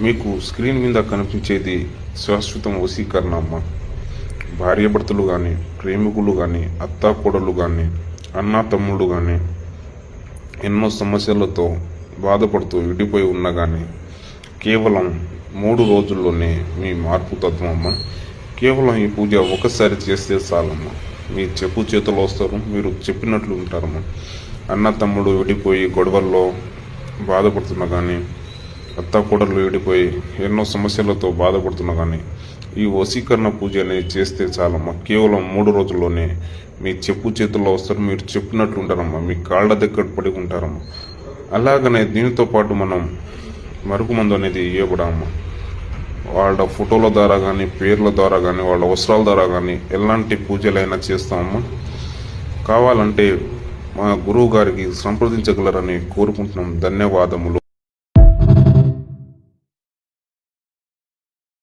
మీకు స్క్రీన్ మీద కనిపించేది శాశ్వతం వశీకరణ అమ్మ. భార్యాభర్తలు కానీ, ప్రేమికులు కానీ, అత్తాకోడళ్ళు కానీ, అన్నా తమ్ముళ్ళు కానీ ఎన్నో సమస్యలతో బాధపడుతూ విడిపోయి ఉన్నా కానీ కేవలం 3 రోజుల్లోనే మీ మార్పు తత్వం అమ్మ. కేవలం ఈ పూజ ఒకసారి చేస్తే చాలమ్మా. మీ చెప్పు చేతులు వస్తారు, మీరు చెప్పినట్లు ఉంటారమ్మా. అన్న తమ్ముడు విడిపోయి గొడవల్లో బాధపడుతున్నా కానీ, అత్తాకోడళ్ళు విడిపోయి ఎన్నో సమస్యలతో బాధపడుతున్నా కానీ ఈ వశీకరణ పూజ అనేది చేస్తే చాలమ్మా. కేవలం 3 రోజుల్లోనే మీ చెప్పు చేతుల్లో వస్తారు, మీరు చెప్పినట్లు ఉంటారమ్మా. మీ కాళ్ళ దగ్గర పడి ఉంటారమ్మా. అలాగనే దీనితో పాటు మనం మరుగుమందు అనేది ఇవ్వబడమ్మా. వాళ్ళ ఫోటోల ద్వారా కానీ, పేర్ల ద్వారా కానీ, వాళ్ళ వస్త్రాల ద్వారా కానీ ఎలాంటి పూజలైనా చేస్తామమ్మా. కావాలంటే మా గురువు గారికి సంప్రదించగలరని కోరుకుంటున్నాం. ధన్యవాదములు.